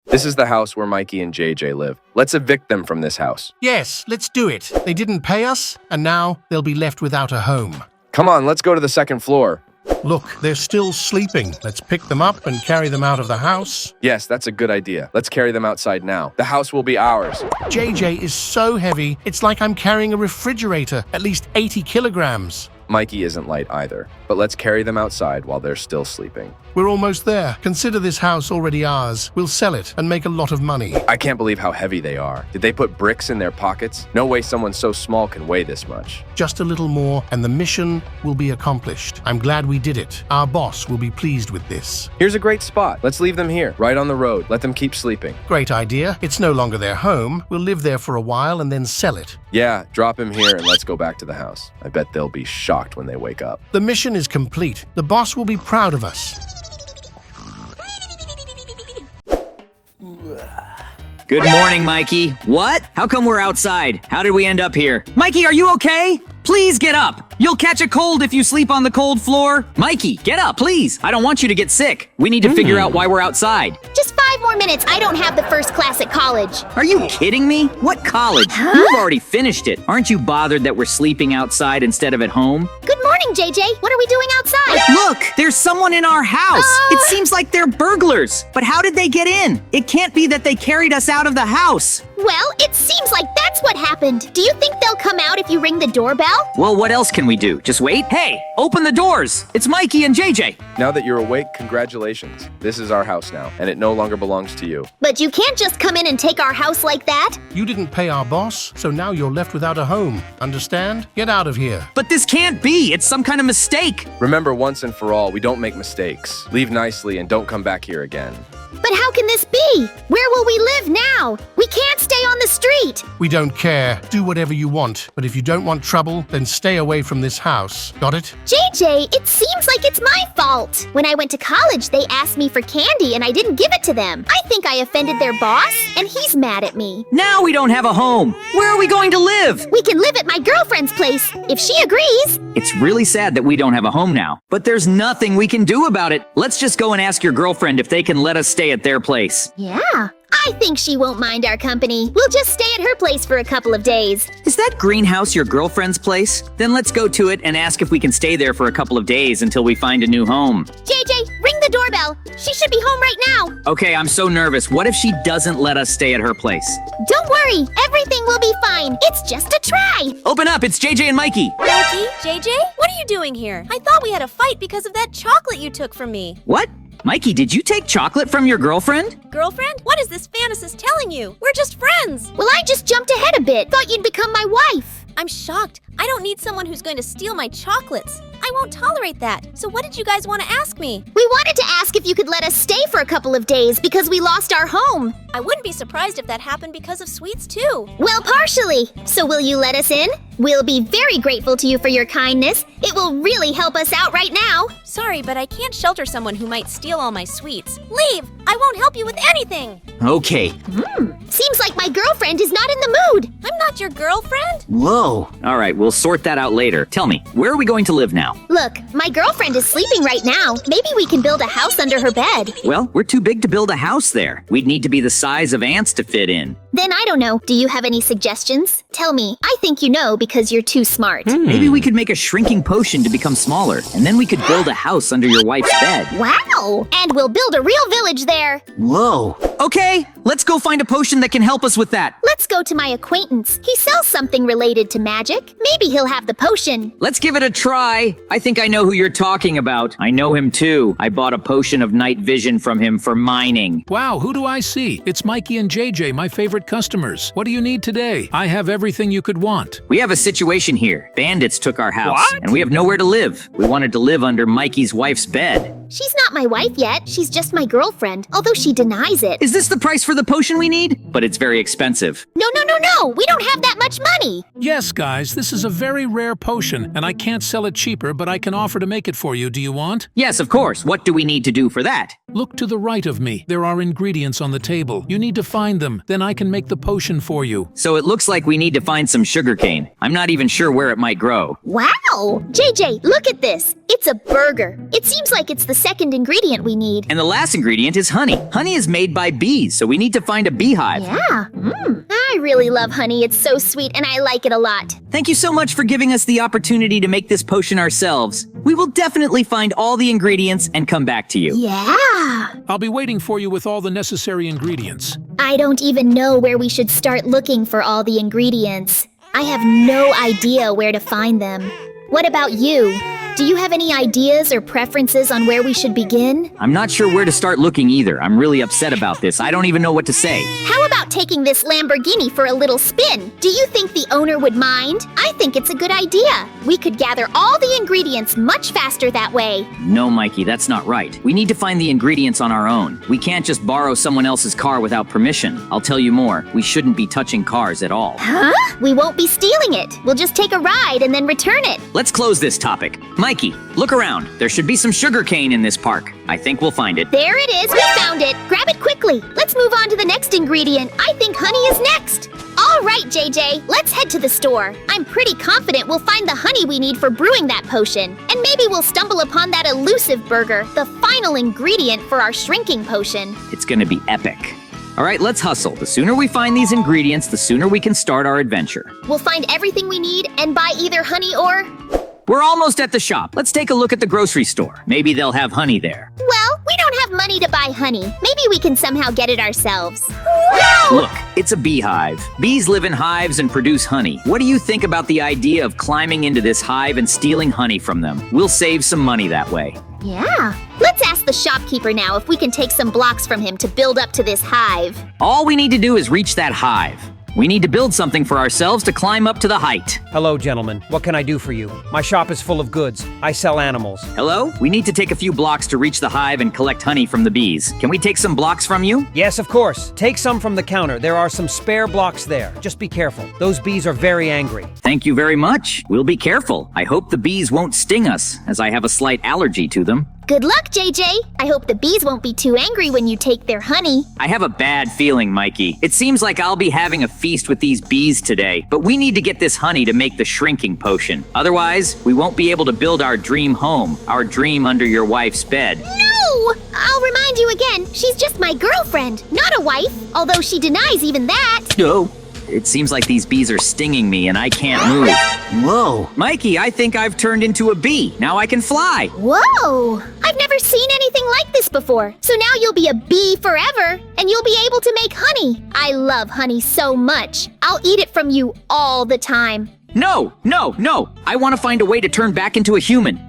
This is the house where Mikey and JJ live. Let's evict them from this house. Yes, let's do it. They didn't pay us, and now they'll be left without a home. Come on, let's go to the second floor. Look, they're still sleeping. Let's pick them up and carry them out of the house. Yes, that's a good idea. Let's carry them outside now. The house will be ours. JJ is so heavy, it's like I'm carrying a refrigerator, at least 80 kilograms. Mikey isn't light either, but let's carry them outside while they're still sleeping. We're almost there. Consider this house already ours. We'll sell it and make a lot of money. I can't believe how heavy they are. Did they put bricks in their pockets? No way someone so small can weigh this much. Just a little more, and the mission will be accomplished. I'm glad we did it. Our boss will be pleased with this. Here's a great spot. Let's leave them here, right on the road. Let them keep sleeping. Great idea. It's no longer their home. We'll live there for a while and then sell it. Yeah, drop him here and let's go back to the house. I bet they'll be shocked when they wake up. The mission is complete. The boss will be proud of us. Good morning, Mikey. What? How come we're outside? How did we end up here? Mikey, are you okay? Please get up. You'll catch a cold if you sleep on the cold floor. Mikey, get up, please. I don't want you to get sick. We need to figure out why we're outside. Just 5 more minutes. I don't have the first class at college. Are you kidding me? What college? You've already finished it. Aren't you bothered that we're sleeping outside instead of at home? Good morning, JJ. What are we doing outside? Look, there's someone in our house. It seems like they're burglars. But how did they get in? It can't be that they carried us out of the house. Well, it seems like that's what happened. Do you think they'll come out if you ring the doorbell? Well, what else can we do? Just wait? Hey, open the doors. It's Mikey and JJ. Now that you're awake, congratulations. This is our house now, and it no longer belongs to you. But you can't just come in and take our house like that. You didn't pay our boss, so now you're left without a home. Understand? Get out of here. But this can't be. It's some kind of mistake. Remember, once and for all, we don't make mistakes. Leave nicely and don't come back here again. But how can this be? Where will we live now? We can't stay on the street. We don't care. Do whatever you want. But if you don't want trouble, then stay away from this house. Got it? JJ, it seems like it's my fault. When I went to college, they asked me for candy and I didn't give it to them. I think I offended their boss, and he's mad at me. Now we don't have a home. Where are we going to live? We can live at my girlfriend's place, if she agrees. It's really sad that we don't have a home now, but there's nothing we can do about it. Let's just go and ask your girlfriend if they can let us stay at their place. Yeah, I think she won't mind our company. We'll just stay at her place for a couple of days. Is that greenhouse your girlfriend's place? Then let's go to it and ask if we can stay there for a couple of days until we find a new home. JJ, ring the doorbell. She should be home right now. Okay, I'm so nervous. What if she doesn't let us stay at her place? Don't worry, everything will be fine. It's just a try. Open up, it's JJ and Mikey. Mikey, JJ, what are you doing here? I thought we had a fight because of that chocolate you took from me. What? Mikey, did you take chocolate from your girlfriend? Girlfriend? What is this fantasist telling you? We're just friends. Well, I just jumped ahead a bit. Thought you'd become my wife. I'm shocked. I don't need someone who's going to steal my chocolates. I won't tolerate that. So what did you guys want to ask me? We wanted to ask if you could let us stay for a couple of days because we lost our home. I wouldn't be surprised if that happened because of sweets too. Well, partially. So will you let us in? We'll be very grateful to you for your kindness. It will really help us out right now. Sorry, but I can't shelter someone who might steal all my sweets. Leave! I won't help you with anything. Okay. Seems like my girlfriend is not in the mood. I'm not your girlfriend. Whoa. All right, we'll sort that out later. Tell me, where are we going to live now? Look, my girlfriend is sleeping right now. Maybe we can build a house under her bed. Well, we're too big to build a house there. We'd need to be the size of ants to fit in. Then I don't know. Do you have any suggestions? Tell me. I think you know because you're too smart. Maybe we could make a shrinking potion to become smaller, and then we could build a house under your wife's bed. Wow! And we'll build a real village there. Whoa. Okay, let's go find a potion that can help us with that. Let's go to my acquaintance. He sells something related to magic. Maybe he'll have the potion. Let's give it a try. I think I know who you're talking about. I know him too. I bought a potion of night vision from him for mining. Wow, who do I see? It's Mikey and JJ, my favorite customers. What do you need today? I have everything you could want. We have a situation here. Bandits took our house, and we have nowhere to live. We wanted to live under Mikey's wife's bed. She's not my wife yet. She's just my girlfriend, although she denies it. Is this the price for the potion we need? But it's very expensive. No. We don't have that much money. Yes, guys, this is a very rare potion, and I can't sell it cheaper, but I can offer to make it for you. Do you want? Yes, of course. What do we need to do for that? Look to the right of me. There are ingredients on the table. You need to find them. Then I can make the potion for you. So it looks like we need to find some sugarcane. I'm not even sure where it might grow. Wow! JJ, look at this. It's a burger. It seems like it's the second ingredient we need. And the last ingredient is honey. Honey is made by bees, so we need to find a beehive. Yeah. I really love honey. It's so sweet and I like it a lot. Thank you so much for giving us the opportunity to make this potion ourselves. We will definitely find all the ingredients and come back to you. Yeah. I'll be waiting for you with all the necessary ingredients. I don't even know where we should start looking for all the ingredients. I have no idea where to find them. What about you? Do you have any ideas or preferences on where we should begin? I'm not sure where to start looking either. I'm really upset about this. I don't even know what to say. How about taking this Lamborghini for a little spin? Do you think the owner would mind? I think it's a good idea. We could gather all the ingredients much faster that way. No, Mikey, that's not right. We need to find the ingredients on our own. We can't just borrow someone else's car without permission. I'll tell you more. We shouldn't be touching cars at all. Huh? We won't be stealing it. We'll just take a ride and then return it. Let's close this topic. Mikey, look around. There should be some sugar cane in this park. I think we'll find it. There it is. We found it. Grab it quickly. Let's move on to the next ingredient. I think honey is next. All right, JJ, let's head to the store. I'm pretty confident we'll find the honey we need for brewing that potion. And maybe we'll stumble upon that elusive burger, the final ingredient for our shrinking potion. It's gonna be epic. All right, let's hustle. The sooner we find these ingredients, the sooner we can start our adventure. We'll find everything we need and buy either honey or... We're almost at the shop. Let's take a look at the grocery store. Maybe they'll have honey there. Well, we don't have money to buy honey. Maybe we can somehow get it ourselves. Look, it's a beehive. Bees live in hives and produce honey. What do you think about the idea of climbing into this hive and stealing honey from them? We'll save some money that way. Yeah. Let's ask the shopkeeper now if we can take some blocks from him to build up to this hive. All we need to do is reach that hive. We need to build something for ourselves to climb up to the height. Hello, gentlemen. What can I do for you? My shop is full of goods. I sell animals. Hello? We need to take a few blocks to reach the hive and collect honey from the bees. Can we take some blocks from you? Yes, of course. Take some from the counter. There are some spare blocks there. Just be careful. Those bees are very angry. Thank you very much. We'll be careful. I hope the bees won't sting us, as I have a slight allergy to them. Good luck, JJ. I hope the bees won't be too angry when you take their honey. I have a bad feeling, Mikey. It seems like I'll be having a feast with these bees today, but we need to get this honey to make the shrinking potion. Otherwise, we won't be able to build our dream home, our dream under your wife's bed. No! I'll remind you again, she's just my girlfriend, not a wife, although she denies even that. No. It seems like these bees are stinging me and I can't move. Whoa. Mikey, I think I've turned into a bee. Now I can fly. Whoa! I've never seen anything like this before. So now you'll be a bee forever, and you'll be able to make honey. I love honey so much. I'll eat it from you all the time. No, no, no. I want to find a way to turn back into a human.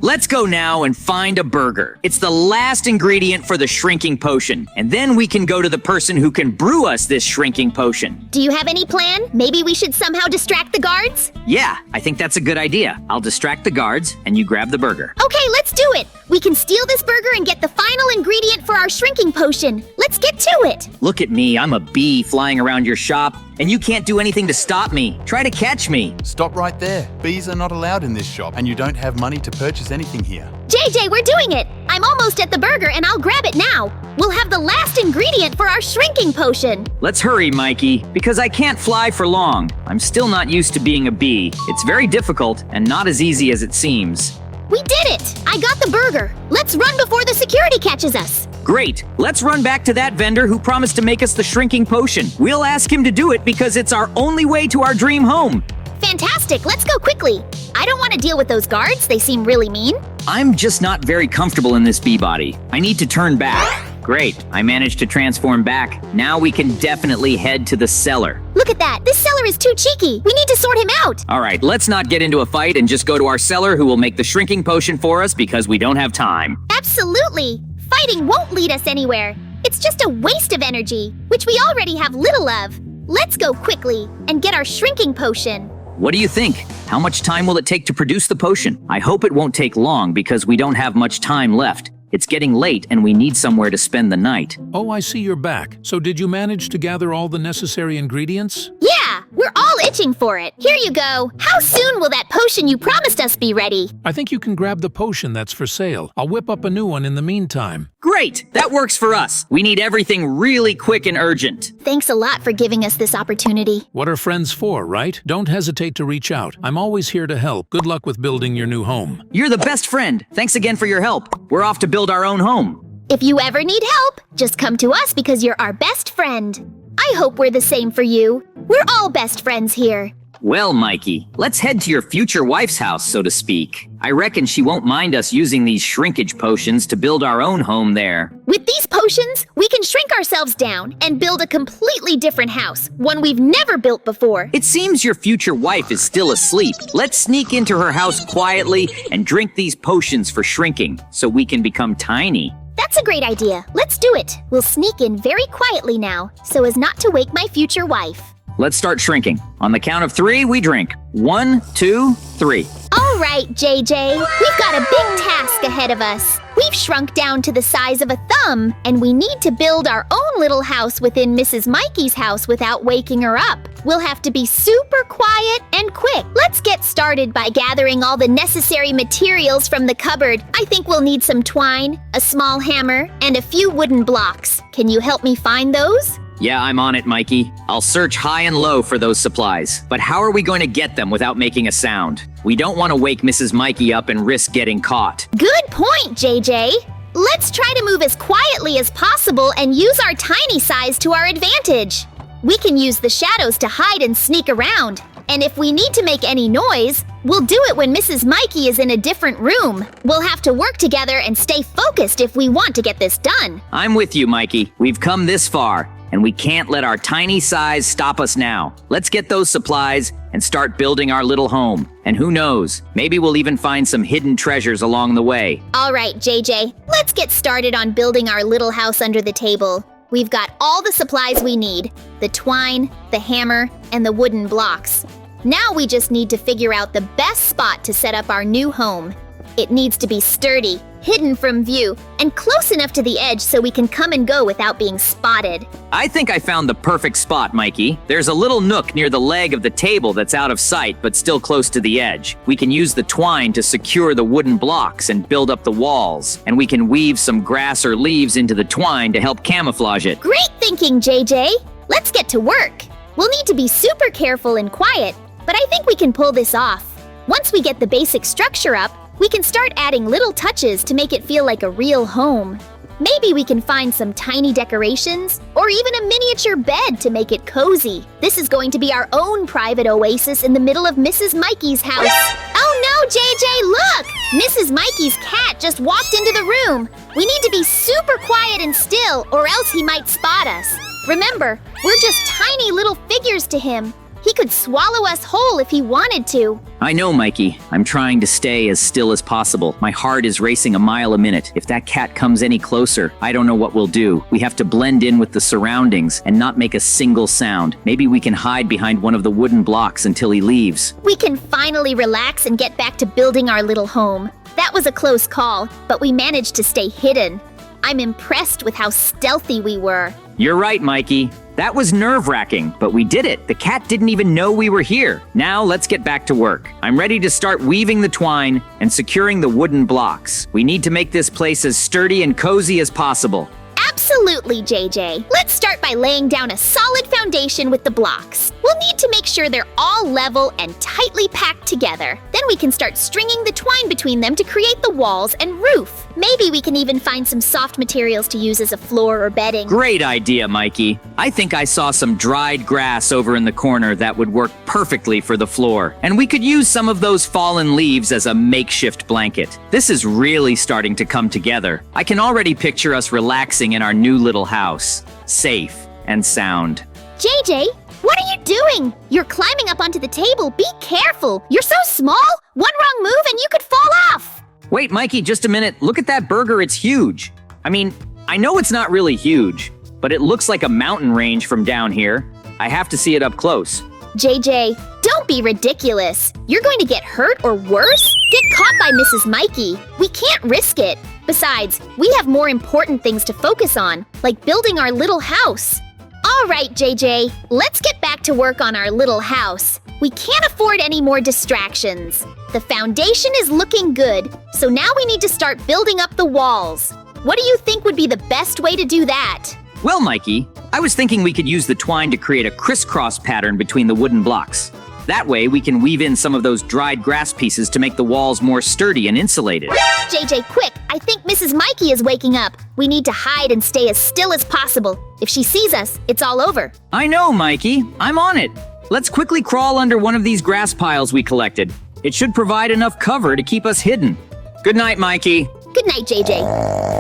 Let's go now and find a burger. It's the last ingredient for the shrinking potion. And then we can go to the person who can brew us this shrinking potion. Do you have any plan? Maybe we should somehow distract the guards? Yeah, I think that's a good idea. I'll distract the guards and you grab the burger. Okay, let's do it. We can steal this burger and get the final ingredient for our shrinking potion. Let's get to it. Look at me, I'm a bee flying around your shop, and you can't do anything to stop me. Try to catch me. Stop right there. Bees are not allowed in this shop, and you don't have money to purchase anything here. JJ, we're doing it. I'm almost at the burger and I'll grab it now. We'll have the last ingredient for our shrinking potion. Let's hurry, Mikey, because I can't fly for long. I'm still not used to being a bee. It's very difficult and not as easy as it seems. We did it! I got the burger. Let's run before the security catches us. Great. Let's run back to that vendor who promised to make us the shrinking potion. We'll ask him to do it because it's our only way to our dream home. Fantastic. Let's go quickly. I don't want to deal with those guards. They seem really mean. I'm just not very comfortable in this bee body. I need to turn back. Great. I managed to transform back. Now we can definitely head to the cellar. Look at that. This cellar is too cheeky. We need to sort him out. All right, let's not get into a fight and just go to our cellar who will make the shrinking potion for us because we don't have time. Absolutely. Fighting won't lead us anywhere. It's just a waste of energy, which we already have little of. Let's go quickly and get our shrinking potion. What do you think? How much time will it take to produce the potion? I hope it won't take long because we don't have much time left. It's getting late and we need somewhere to spend the night. Oh, I see you're back. So did you manage to gather all the necessary ingredients? Yeah, we're all itching for it. Here you go. How soon will that potion you promised us be ready? I think you can grab the potion that's for sale. I'll whip up a new one in the meantime. Great! That works for us. We need everything really quick and urgent. Thanks a lot for giving us this opportunity. What are friends for, right? Don't hesitate to reach out. I'm always here to help. Good luck with building your new home. You're the best friend. Thanks again for your help. We're off to build our own home. If you ever need help, just come to us because you're our best friend. I hope we're the same for you. We're all best friends here. Well, Mikey, let's head to your future wife's house, so to speak. I reckon she won't mind us using these shrinkage potions to build our own home there. With these potions, we can shrink ourselves down and build a completely different house, one we've never built before. It seems your future wife is still asleep. Let's sneak into her house quietly and drink these potions for shrinking, so we can become tiny. That's a great idea. Let's do it. We'll sneak in very quietly now, so as not to wake my future wife. Let's start shrinking. On the count of 3, we drink. 1, 2, 3. All right, JJ. We've got a big task ahead of us. We've shrunk down to the size of a thumb, and we need to build our own little house within Mrs. Mikey's house without waking her up. We'll have to be super quiet and quick. Let's get started by gathering all the necessary materials from the cupboard. I think we'll need some twine, a small hammer, and a few wooden blocks. Can you help me find those? Yeah, I'm on it, Mikey. I'll search high and low for those supplies. But how are we going to get them without making a sound? We don't want to wake Mrs. Mikey up and risk getting caught. Good point, JJ. Let's try to move as quietly as possible and use our tiny size to our advantage. We can use the shadows to hide and sneak around. And if we need to make any noise, we'll do it when Mrs. Mikey is in a different room. We'll have to work together and stay focused if we want to get this done. I'm with you, Mikey. We've come this far, and we can't let our tiny size stop us now. Let's get those supplies and start building our little home. And who knows, maybe we'll even find some hidden treasures along the way. All right, JJ, let's get started on building our little house under the table. We've got all the supplies we need, the twine, the hammer, and the wooden blocks. Now we just need to figure out the best spot to set up our new home. It needs to be sturdy, hidden from view, and close enough to the edge so we can come and go without being spotted. I think I found the perfect spot, Mikey. There's a little nook near the leg of the table that's out of sight but still close to the edge. We can use the twine to secure the wooden blocks and build up the walls. And we can weave some grass or leaves into the twine to help camouflage it. Great thinking, JJ. Let's get to work. We'll need to be super careful and quiet, but I think we can pull this off. Once we get the basic structure up, we can start adding little touches to make it feel like a real home. Maybe we can find some tiny decorations or even a miniature bed to make it cozy. This is going to be our own private oasis in the middle of Mrs. Mikey's house. Oh no, JJ, look! Mrs. Mikey's cat just walked into the room. We need to be super quiet and still or else he might spot us. Remember, we're just tiny little figures to him. He could swallow us whole if he wanted to. I know, Mikey. I'm trying to stay as still as possible. My heart is racing a mile a minute. If that cat comes any closer, I don't know what we'll do. We have to blend in with the surroundings and not make a single sound. Maybe we can hide behind one of the wooden blocks until he leaves. We can finally relax and get back to building our little home. That was a close call, but we managed to stay hidden. I'm impressed with how stealthy we were. You're right, Mikey. That was nerve-wracking, but we did it. The cat didn't even know we were here. Now let's get back to work. I'm ready to start weaving the twine and securing the wooden blocks. We need to make this place as sturdy and cozy as possible. Absolutely, JJ. Let's start by laying down a solid foundation with the blocks. We'll need to make sure they're all level and tightly packed together. Then we can start stringing the twine between them to create the walls and roof. Maybe we can even find some soft materials to use as a floor or bedding. Great idea, Mikey. I think I saw some dried grass over in the corner that would work perfectly for the floor. And we could use some of those fallen leaves as a makeshift blanket. This is really starting to come together. I can already picture us relaxing in our new little house. Safe and sound. JJ, what are you doing? You're climbing up onto the table. Be careful. You're so small. One wrong move and you could fall off. Wait, Mikey, just a minute. Look at that burger. It's huge. I mean, I know it's not really huge, but it looks like a mountain range from down here. I have to see it up close. JJ, don't be ridiculous. You're going to get hurt or worse? Get caught by Mrs. Mikey. We can't risk it. Besides, we have more important things to focus on, like building our little house. All All right, JJ, let's get back to work on our little house. We can't afford any more distractions. The foundation is looking good, so now we need to start building up the walls. What do you think would be the best way to do that? Well, Mikey, I was thinking we could use the twine to create a crisscross pattern between the wooden blocks. That way, we can weave in some of those dried grass pieces to make the walls more sturdy and insulated. JJ, quick! I think Mrs. Mikey is waking up. We need to hide and stay as still as possible. If she sees us, it's all over. I know, Mikey. I'm on it. Let's quickly crawl under one of these grass piles we collected. It should provide enough cover to keep us hidden. Good night, Mikey. Good night, JJ.